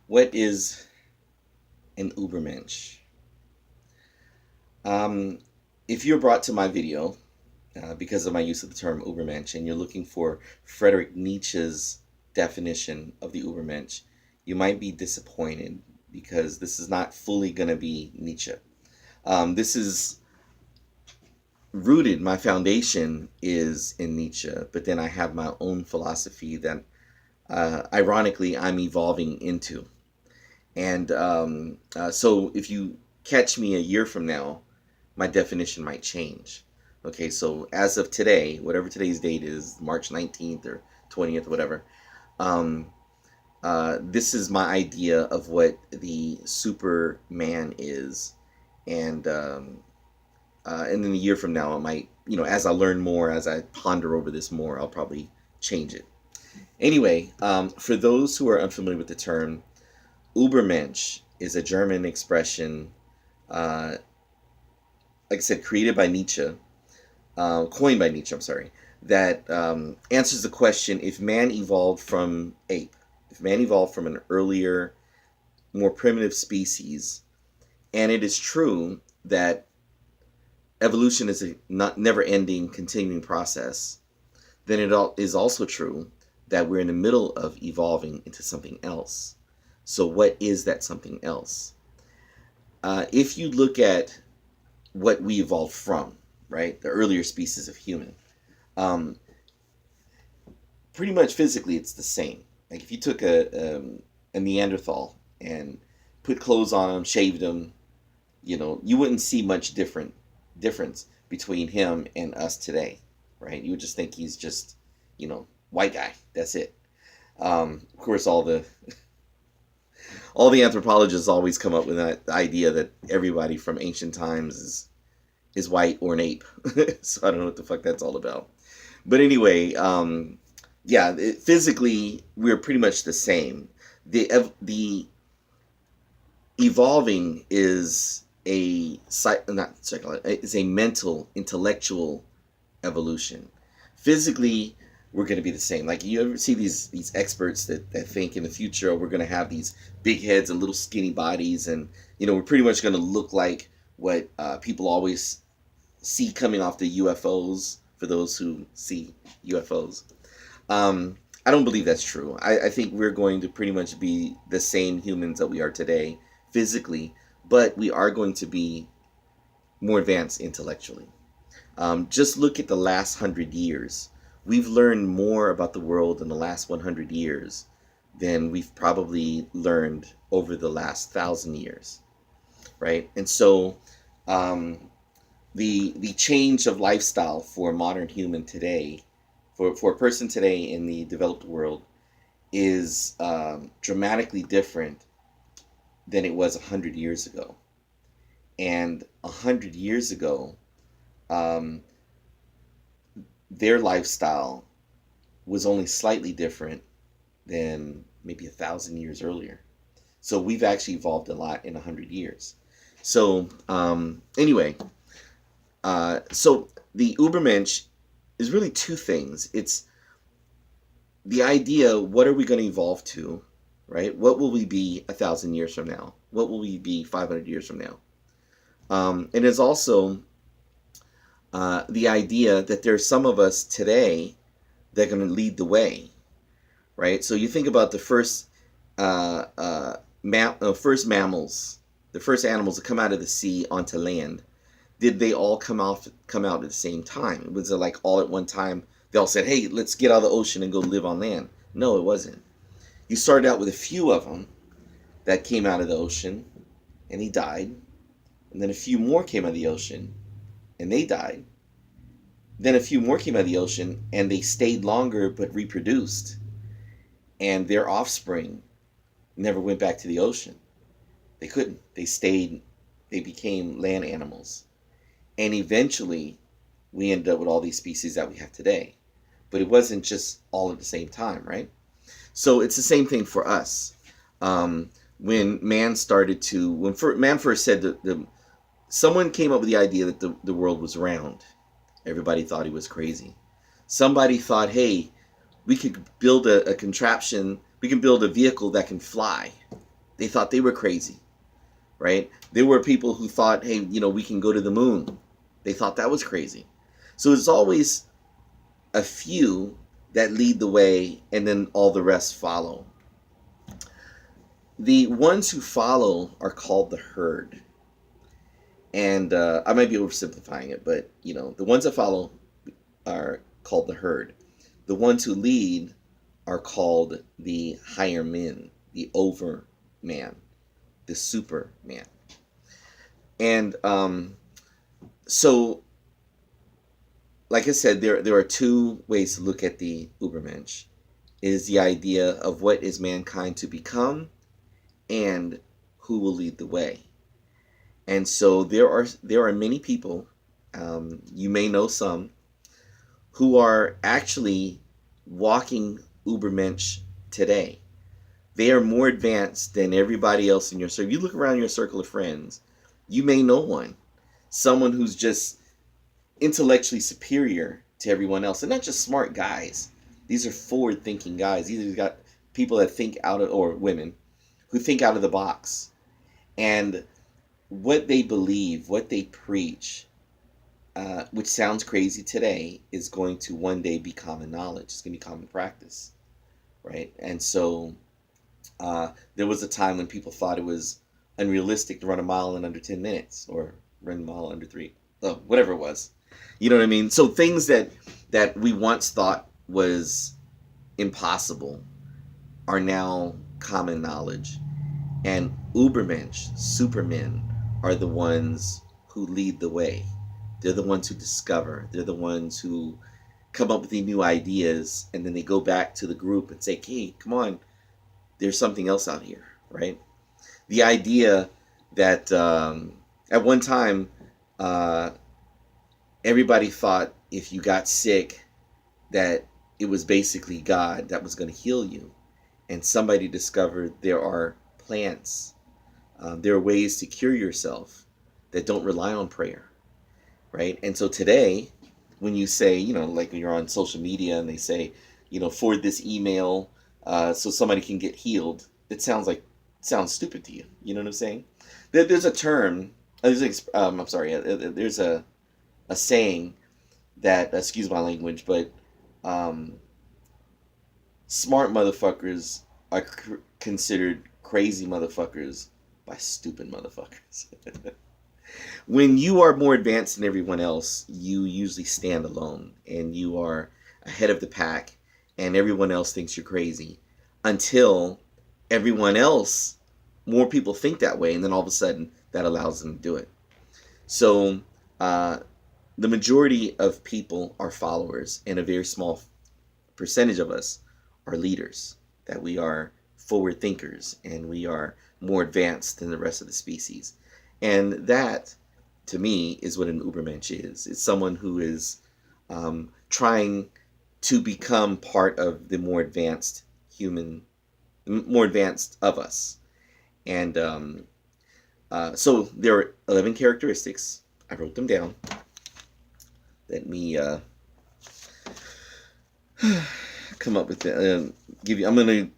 What is an Ubermensch? Um, if you're brought to my video because of my use of the term Ubermensch and you're looking for Friedrich Nietzsche's definition of the Ubermensch, you might be disappointed because this is not fully going to be Nietzsche. This is rooted, my foundation is in Nietzsche, but then I have my own philosophy that ironically I'm evolving into. And so if you catch me a year from now, my definition might change. Okay, so as of today, whatever today's date is, March 19th or 20th, whatever, um, this is my idea of what the Superman is. And then a year from now, I might, as I learn more, as I ponder over this more, I'll probably change it. Anyway, for those who are unfamiliar with the term, Ubermensch is a German expression, uh, like I said, created by Nietzsche, coined by Nietzsche, I'm sorry, that answers the question if man evolved from ape, if man evolved from an earlier, more primitive species, and it is true that evolution is a not never ending, continuing process, then is also true that we're in the middle of evolving into something else. So, what is that something else? If you look at what we evolved from, right, the earlier species of human, um, pretty much physically it's the same. Like if you took a Neanderthal and put clothes on him, shaved him, you wouldn't see much difference between him and us today, right? You would just think he's just, white guy. That's it. Of course, all the anthropologists always come up with that idea that everybody from ancient times is white or an ape. So I don't know what the fuck that's all about. But anyway, yeah, physically we're pretty much the same. The evolving is not psychological, is a mental, intellectual evolution. Physically, we're going to be the same. Like you ever see these experts that think in the future we're going to have these big heads and little skinny bodies, and we're pretty much going to look like what people always see coming off the UFOs. For those who see UFOs, I don't believe that's true. I think we're going to pretty much be the same humans that we are today physically, but we are going to be more advanced intellectually. Just look at the last 100 years. We've learned more about the world in the last 100 years than we've probably learned over the last 1,000 years, right? And so, the change of lifestyle for a modern human today, for a person today in the developed world, is dramatically different than it was 100 years ago. And 100 years ago, um, their lifestyle was only slightly different than maybe 1,000 years earlier. So we've actually evolved a lot in 100 years. So anyway, so the Ubermensch is really two things. It's the idea: what are we going to evolve to, right? What will we be 1,000 years from now? What will we be 500 years from now? And it's also the idea that there's some of us today that are going to lead the way, right? So you think about the first mammals, the first animals that come out of the sea onto land. Did they all come out at the same time? Was it like all at one time? They all said, "Hey, let's get out of the ocean and go live on land." No, it wasn't. You started out with a few of them that came out of the ocean, and he died. And then a few more came out of the ocean, and they died. Then a few more came out of the ocean, and they stayed longer but reproduced. And their offspring never went back to the ocean. They couldn't. They stayed. They became land animals. And eventually, we ended up with all these species that we have today. But it wasn't just all at the same time, right? So it's the same thing for us. When man started to, man first said someone came up with the idea that the world was round. Everybody thought he was crazy. Somebody thought, hey, we could build a contraption, we can build a vehicle that can fly. They thought they were crazy, right? There were people who thought, hey, we can go to the moon. They thought that was crazy. So it's always a few that lead the way, and then all the rest follow. The ones who follow are called the herd. And I might be oversimplifying it, but the ones that follow are called the herd. The ones who lead are called the higher men, the overman, the superman. And so, like I said, there are two ways to look at the Ubermensch. It is the idea of what is mankind to become and who will lead the way. And so there are many people, you may know some, who are actually walking Ubermensch today. They are more advanced than everybody else in your circle. If you look around your circle of friends, you may know someone who's just intellectually superior to everyone else. And not just smart guys. These are forward-thinking guys. These got people that think out of, or women, who think out of the box. And what they believe, what they preach, which sounds crazy today, is going to one day be common knowledge. It's going to be common practice, right? And so there was a time when people thought it was unrealistic to run a mile in under 10 minutes, or run a mile under 3, whatever it was. You know what I mean? So things that we once thought was impossible are now common knowledge. And Ubermensch, supermen, are the ones who lead the way. They're the ones who discover. They're the ones who come up with the new ideas, and then they go back to the group and say, hey, come on, there's something else out here, right? The idea that at one time, everybody thought if you got sick that it was basically God that was going to heal you. And somebody discovered there are plants, there are ways to cure yourself that don't rely on prayer, right? And so today, when you say, like when you're on social media and they say, forward this email so somebody can get healed, it sounds stupid to you. You know what I'm saying? There's a term, there's a saying that, excuse my language, but smart motherfuckers are considered crazy motherfuckers by stupid motherfuckers. When you are more advanced than everyone else, you usually stand alone, and you are ahead of the pack, and everyone else thinks you're crazy, until everyone else, more people think that way, and then all of a sudden that allows them to do it. So the majority of people are followers, and a very small percentage of us are leaders, that we are forward thinkers, and we are more advanced than the rest of the species. And that, to me, is what an Ubermensch is. It's someone who is trying to become part of the more advanced of us. And so there are 11 characteristics. I wrote them down. Let me come up with it. I'm going to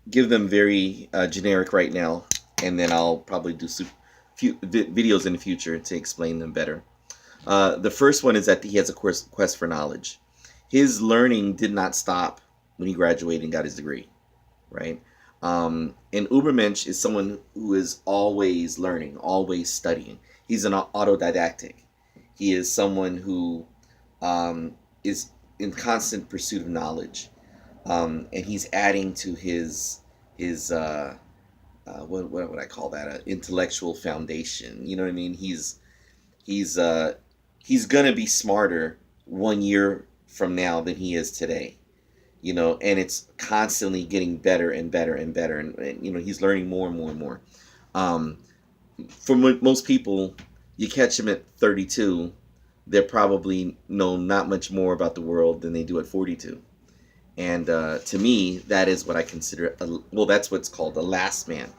give them very generic right now, and then I'll probably do few videos in the future to explain them better. The first one is that he has a quest for knowledge. His learning did not stop when he graduated and got his degree, right? And Ubermensch is someone who is always learning, always studying. He's an autodidactic. He is someone who is in constant pursuit of knowledge, and he's adding to his what would I call that? Intellectual foundation. You know what I mean? He's gonna be smarter 1 year from now than he is today. And it's constantly getting better and better and better, and he's learning more and more and more. For most people, you catch them at 32, they probably know not much more about the world than they do at 42. And to me, that is what I consider, that's what's called a last man.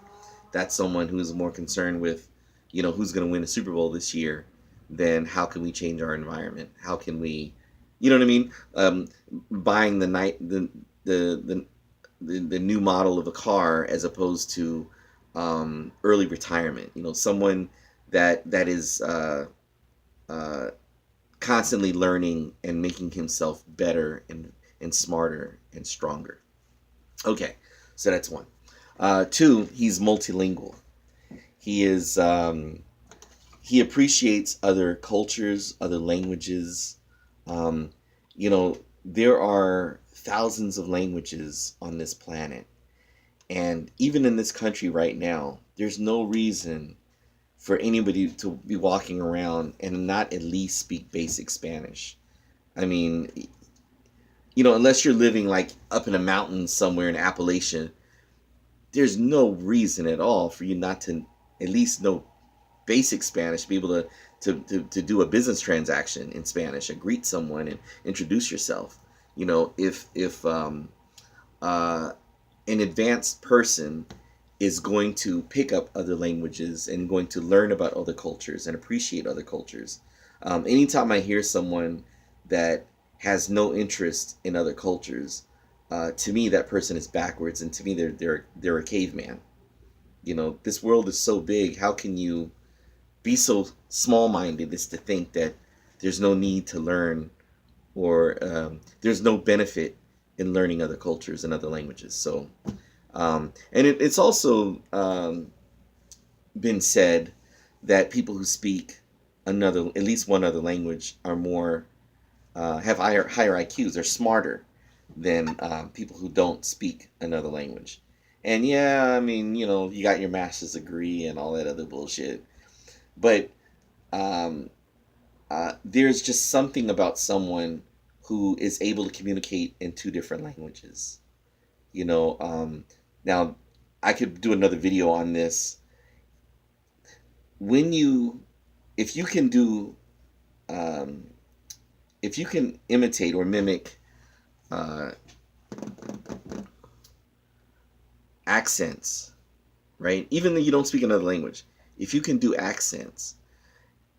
That's someone who's more concerned with, who's going to win a Super Bowl this year than how can we change our environment? How can we, you know what I mean? Buying the new model of a car as opposed to early retirement. Someone that is uh, constantly learning and making himself better and smarter and stronger. Okay, so that's one. Two, he's multilingual. He is he appreciates other cultures, other languages. Um, there are thousands of languages on this planet, and even in this country right now, there's no reason for anybody to be walking around and not at least speak basic Spanish. I mean, unless you're living like up in a mountain somewhere in Appalachia, there's no reason at all for you not to at least know basic Spanish, be able to do a business transaction in Spanish and greet someone and introduce yourself. If an advanced person is going to pick up other languages and going to learn about other cultures and appreciate other cultures. Anytime I hear someone that has no interest in other cultures, to me that person is backwards, and to me they're a caveman. This world is so big. How can you be so small-minded as to think that there's no need to learn, or there's no benefit in learning other cultures and other languages? So, and it's also been said that people who speak at least one other language, are more have higher IQs. They're smarter than people who don't speak another language. And yeah, I mean, you got your master's degree and all that other bullshit, but um, there's just something about someone who is able to communicate in two different languages. You know, now I could do another video on this. When you, if you can do, um, if you can imitate or mimic uh, accents, right? Even though you don't speak another language, if you can do accents,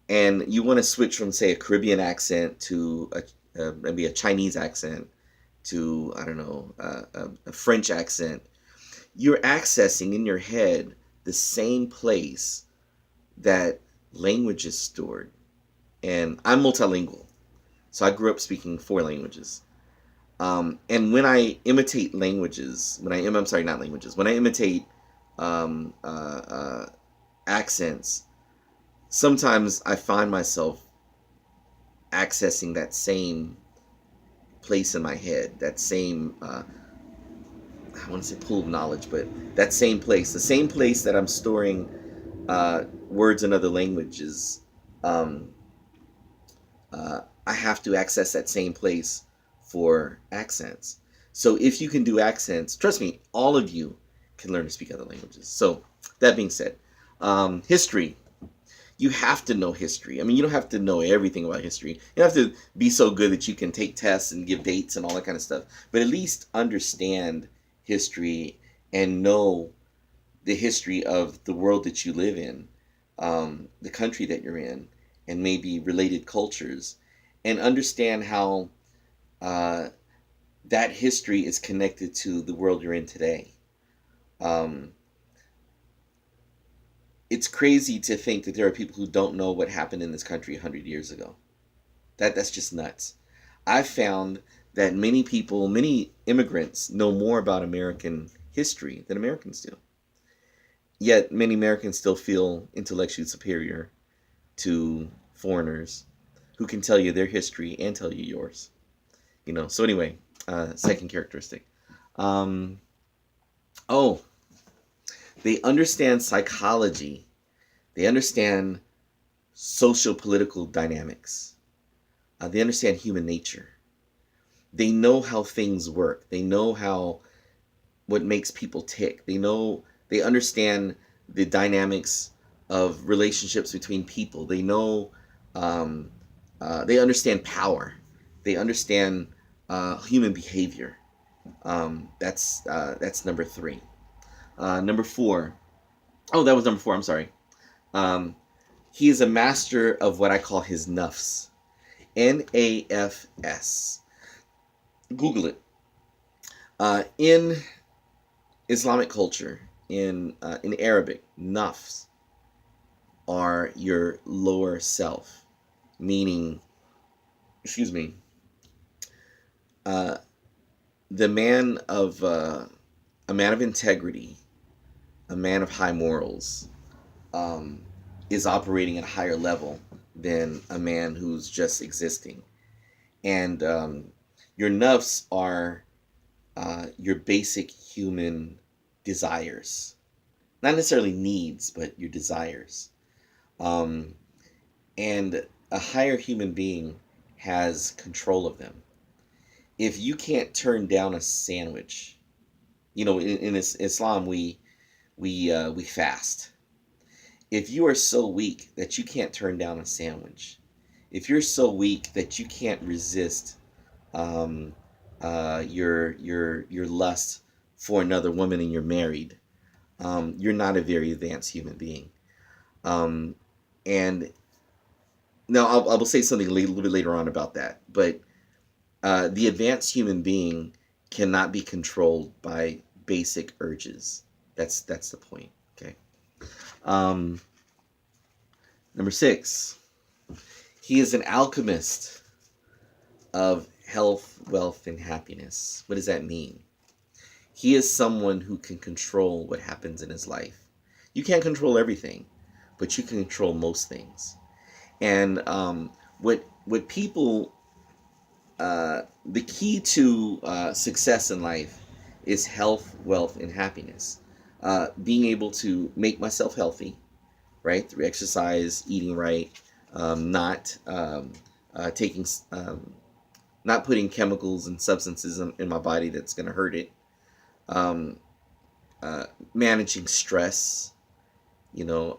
and you want to switch from, say, a Caribbean accent to maybe a Chinese accent to, I don't know, a French accent, you're accessing in your head the same place that language is stored. And I'm multilingual, so I grew up speaking four languages. And when I imitate languages, I'm sorry, not languages, when I imitate um, uh, uh, accents, sometimes I find myself accessing that same place in my head, that same, I want to say pool of knowledge, but that same place, the same place that I'm storing words in other languages. Um, I have to access that same place for accents. So if you can do accents, trust me, all of you can learn to speak other languages. So that being said, history. You have to know history. I mean, you don't have to know everything about history. You don't have to be so good that you can take tests and give dates and all that kind of stuff. But at least understand history and know the history of the world that you live in, the country that you're in, and maybe related cultures, and understand how uh, that history is connected to the world you're in today. Um, it's crazy to think that there are people who don't know what happened in this country 100 years ago. That's just nuts. I've found that many people, many immigrants, know more about American history than Americans do. Yet many Americans still feel intellectually superior to foreigners who can tell you their history and tell you yours. So anyway, second characteristic. Um, oh, they understand psychology. They understand social political dynamics. They understand human nature. They know how things work. They know what makes people tick. They understand the dynamics of relationships between people. Um, they understand power. They understand human behavior. That's number three. Number four. Oh, that was number four. I'm sorry. Um, he is a master of what I call his nafs. Nafs. Google it. In Islamic culture, in Arabic, nafs are your lower self, meaning, excuse me, uh, the man of a man of integrity, a man of high morals, um, is operating at a higher level than a man who's just existing. And your nafs are your basic human desires, not necessarily needs, but your desires. Um, and a higher human being has control of them. If you can't turn down a sandwich, in Islam we fast. If you are so weak that you can't turn down a sandwich, if you're so weak that you can't resist um, your lust for another woman and you're married, you're not a very advanced human being. Um, and now I will say something a little bit later on about that, but the advanced human being cannot be controlled by basic urges. That's the point. Okay. Um, Number 6, he is an alchemist of health, wealth, and happiness. What does that mean? He is someone who can control what happens in his life. You can't control everything, but you can control most things. And what people the key to success in life is health, wealth, and happiness. Being able to make myself healthy, right, through exercise, eating right, not taking, not putting chemicals and substances in my body that's going to hurt it. Um, Managing stress, you know,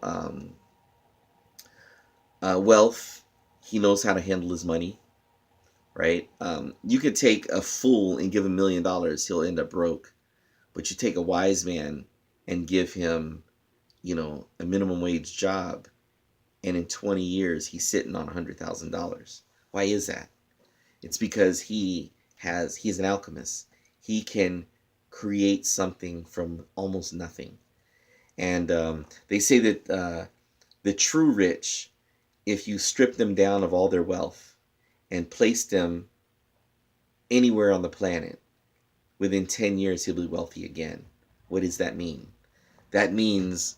wealth. He knows how to handle his money, right? You could take a fool and give him $1 million, he'll end up broke. But you take a wise man and give him, a minimum wage job, and in 20 years he's sitting on $100,000. Why is that? It's because he's an alchemist. He can create something from almost nothing. And they say that the true rich, if you strip them down of all their wealth and place them anywhere on the planet, within 10 years he'll be wealthy again. What does that mean? That means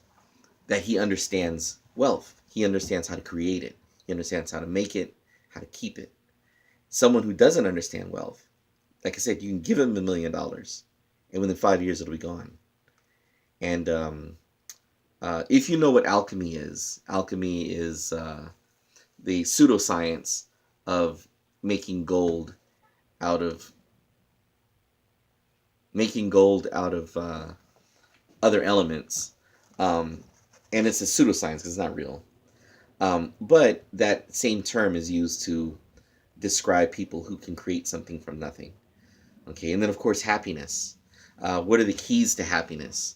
that he understands wealth. He understands how to create it. He understands how to make it, how to keep it. Someone who doesn't understand wealth, like I said, you can give him $1 million, and within 5 years it'll be gone. And if you know what alchemy is the pseudoscience of making gold out of other elements. And it's a pseudoscience because it's not real. But that same term is used to describe people who can create something from nothing. Okay, and then of course happiness. What are the keys to happiness?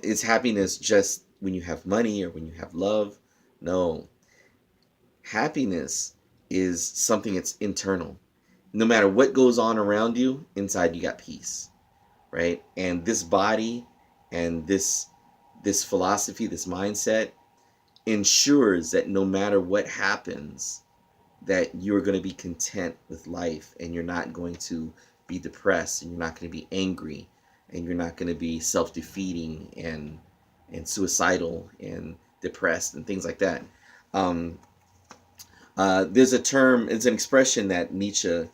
Is happiness just when you have money or when you have love? No. Happiness is something that's internal. No matter what goes on around you, inside you got peace, right? And this body and this philosophy, this mindset ensures that no matter what happens, that you're going to be content with life, and you're not going to be depressed, and you're not going to be angry, and you're not going to be self-defeating and suicidal and depressed and things like that. There's a term, it's an expression that Nietzsche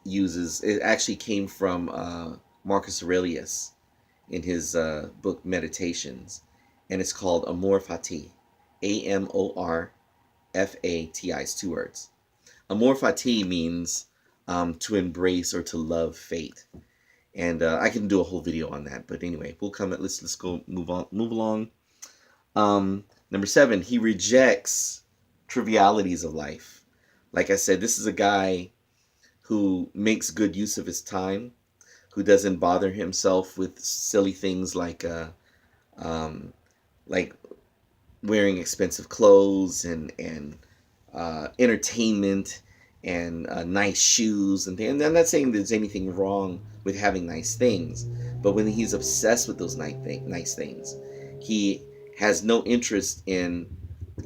uses. It actually came from Marcus Aurelius in his book Meditations, and it's called Amor Fati. Amorfati. It's 2 words. Amor Fati means to embrace or to love fate. And I can do a whole video on that, but anyway, let's go move along. Number 7, he rejects trivialities of life. Like I said, this is a guy who makes good use of his time, who doesn't bother himself with silly things like wearing expensive clothes and entertainment and nice shoes and things. And I'm not saying there's anything wrong with having nice things, but when he's obsessed with those nice things, he has no interest in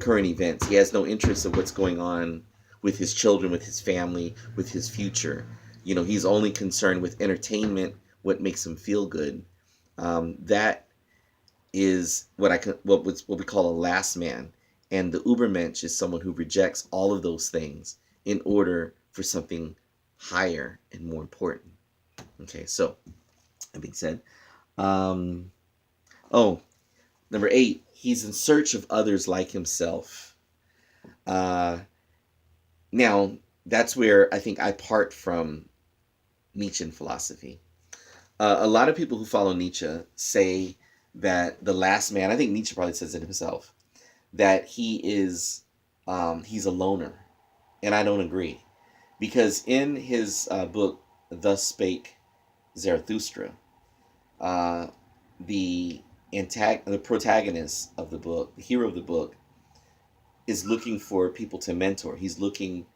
current events. He has no interest in what's going on with his children, with his family, with his future. He's only concerned with entertainment, what makes him feel good. That is what we call a last man, and the Ubermensch is someone who rejects all of those things in order for something higher and more important. Okay, so that being said, um, oh, number 8, he's in search of others like himself. Now, that's where I think I part from Nietzschean philosophy. A lot of people who follow Nietzsche say that the last man, I think Nietzsche probably says it himself, that he's a loner. And I don't agree. Because in his book, Thus Spake Zarathustra, the protagonist of the book, the hero of the book, is looking for people to mentor. He's looking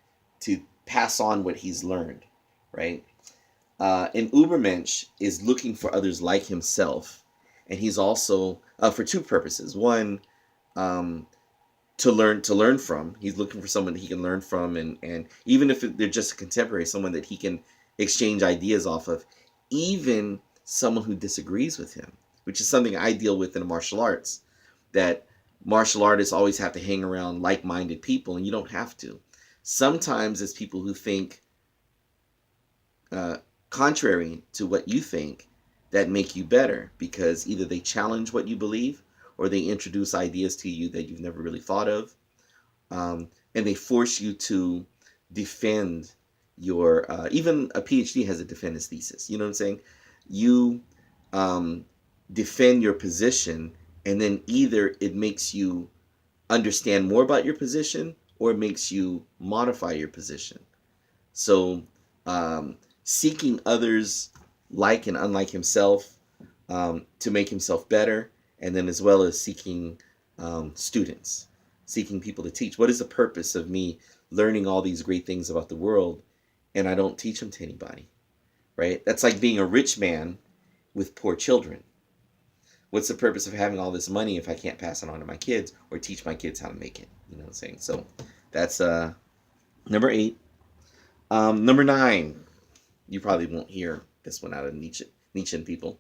to pass on what he's learned, right? An Ubermensch is looking for others like himself, and he's also for two purposes. One, to learn from. He's looking for someone that he can learn from, and even if they're just a contemporary, someone that he can exchange ideas off of, even someone who disagrees with him, which is something I deal with in the martial arts. That martial artists always have to hang around like-minded people, and you don't have to. Sometimes it's people who think contrary to what you think that make you better, because either they challenge what you believe or they introduce ideas to you that you've never really thought of, and they force you to defend your even a PhD has to defend his thesis. You know what I'm saying? You defend your position, and then either it makes you understand more about your position or it makes you modify your position. So seeking others like and unlike himself to make himself better, and then as well as seeking students, seeking people to teach. What is the purpose of me learning all these great things about the world and I don't teach them to anybody, right? That's like being a rich man with poor children. What's the purpose of having all this money if I can't pass it on to my kids or teach my kids how to make it? You know what I'm saying? So that's number 8. Number 9, you probably won't hear this one out of Nietzschean people.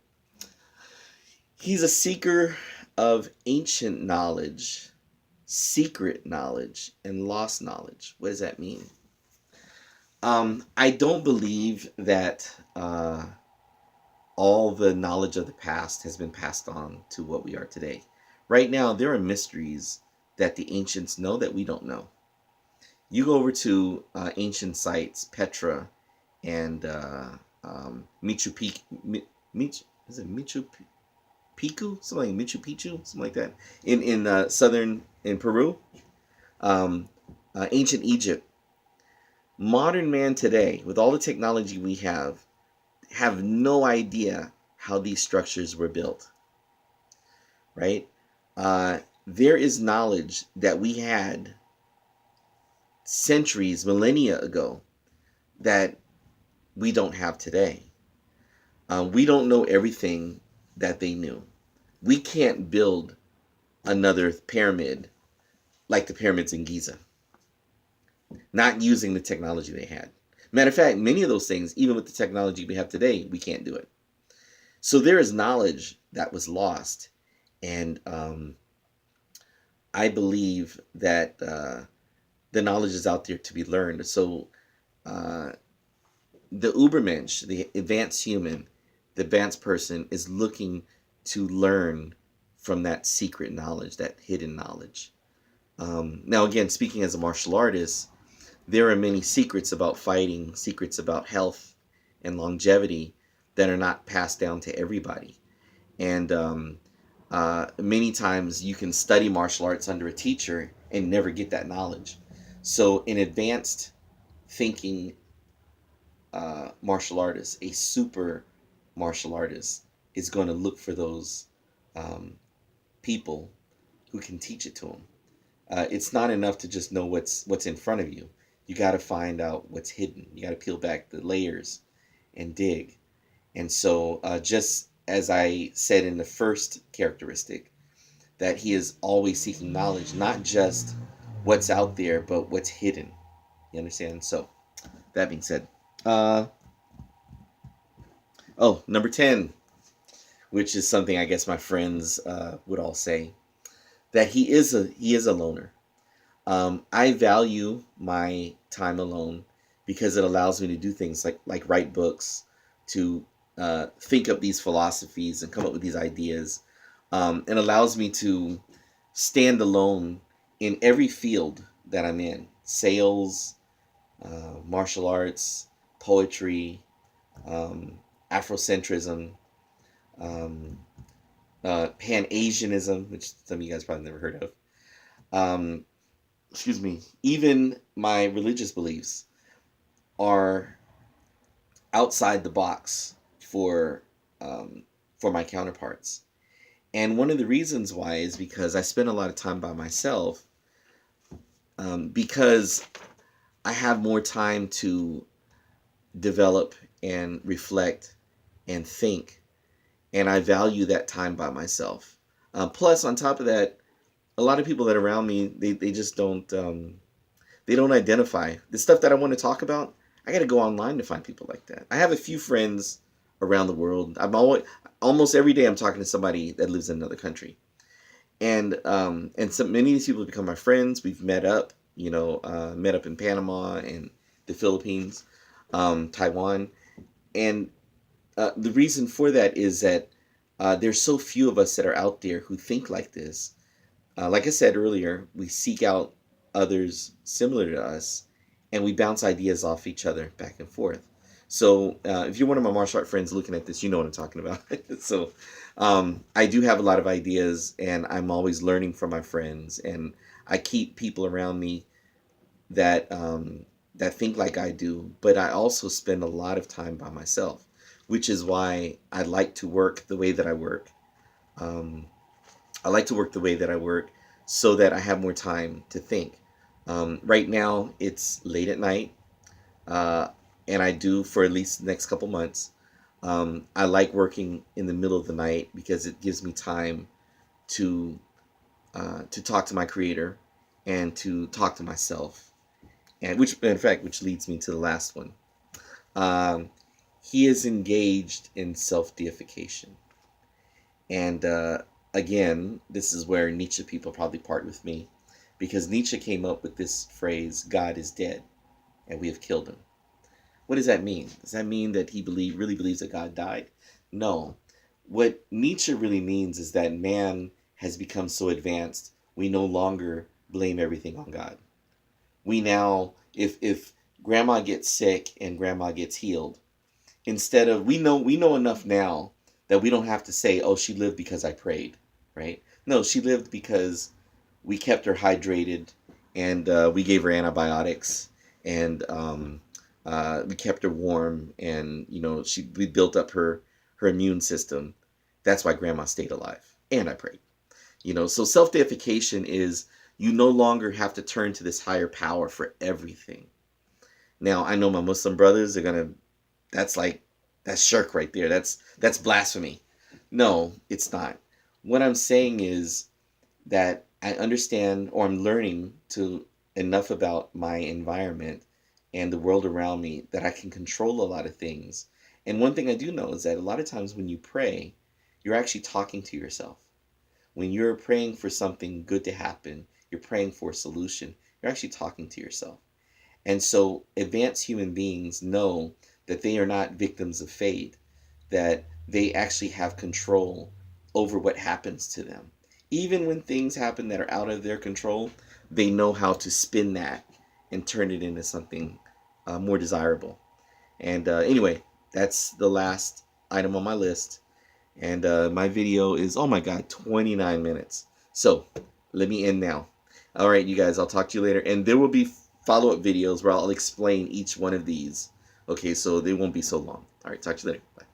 He's a seeker of ancient knowledge, secret knowledge, and lost knowledge. What does that mean? I don't believe that all the knowledge of the past has been passed on to what we are today. Right now, there are mysteries that the ancients know that we don't know. You go over to ancient sites, Petra and Machu Picchu, is it Machu Picchu? Something like Machu Picchu, something like that. In southern, in Peru, ancient Egypt. Modern man today, with all the technology we have no idea how these structures were built, right? There is knowledge that we had centuries, millennia ago that we don't have today. We don't know everything that they knew. We can't build another pyramid like the pyramids in Giza, not using the technology they had. Matter of fact, many of those things, even with the technology we have today, we can't do it. So there is knowledge that was lost, and I believe that the knowledge is out there to be learned. So the Ubermensch, the advanced human, the advanced person, is looking to learn from that secret knowledge, that hidden knowledge. Now, again, speaking as a martial artist, there are many secrets about fighting, secrets about health and longevity that are not passed down to everybody. And many times you can study martial arts under a teacher and never get that knowledge. So an advanced thinking martial artist, a super martial artist, is going to look for those people who can teach it to them. It's not enough to just know what's in front of you. You got to find out what's hidden. You got to peel back the layers and dig. And so, just as I said in the first characteristic, that he is always seeking knowledge, not just what's out there, but what's hidden. You understand? So, that being said, uh, number 10, which is something I guess my friends would all say, that he is a loner. I value my time alone because it allows me to do things like write books, to think up these philosophies and come up with these ideas. It allows me to stand alone in every field that I'm in: sales, martial arts, poetry, Afrocentrism, um, Pan Asianism, which some of you guys probably never heard of. Um, Excuse me. Even my religious beliefs are outside the box um, for my counterparts. And one of the reasons why is because I spend a lot of time by myself, because I have more time to develop and reflect and think, and I value that time by myself. Plus, on top of that, a lot of people that are around me, they just they don't identify the stuff that I want to talk about. I got to go online to find people like that. I have a few friends around the world. Almost every day I'm talking to somebody that lives in another country, and so many of these people have become my friends. We've met up, met up in Panama and the Philippines, Taiwan, and the reason for that is that there's so few of us that are out there who think like this. Like I said earlier, we seek out others similar to us, and we bounce ideas off each other back and forth. So, if you're one of my martial art friends looking at this, you know what I'm talking about. So, I do have a lot of ideas, and I'm always learning from my friends, and I keep people around me that think like I do. But I also spend a lot of time by myself, which is why I like to work the way that I work. Um, I like to work the way that I work so that I have more time to think. Right now, it's late at night, uh, and I do for at least the next couple months. I like working in the middle of the night because it gives me time to talk to my creator and to talk to myself, and which, in fact, which leads me to the last one. Um, he is engaged in self deification. And again, this is where Nietzsche people probably part with me, because Nietzsche came up with this phrase, God is dead and we have killed him. What does that mean? Does that mean that he really believes that God died? No. What Nietzsche really means is that man has become so advanced, we no longer blame everything on God. We now, if grandma gets sick and grandma gets healed, instead of, we know enough now that we don't have to say, oh, she lived because I prayed, right? No, she lived because we kept her hydrated, and we gave her antibiotics, and we kept her warm, and we built up her immune system. That's why grandma stayed alive, and I prayed. So self deification is, you no longer have to turn to this higher power for everything. Now, I know my Muslim brothers are gonna, that's like, that's shirk right there. That's blasphemy. No, it's not. What I'm saying is that I understand, or I'm learning to enough about my environment and the world around me, that I can control a lot of things. And one thing I do know is that a lot of times when you pray, you're actually talking to yourself. When you're praying for something good to happen, you're praying for a solution, you're actually talking to yourself. And so advanced human beings know that they are not victims of fate, that they actually have control over what happens to them. Even when things happen that are out of their control, they know how to spin that and turn it into something more desirable. And anyway, that's the last item on my list. And my video is, oh my God, 29 minutes. So let me end now. All right, you guys, I'll talk to you later. And there will be follow-up videos where I'll explain each one of these. Okay, so they won't be so long. All right, talk to you later. Bye.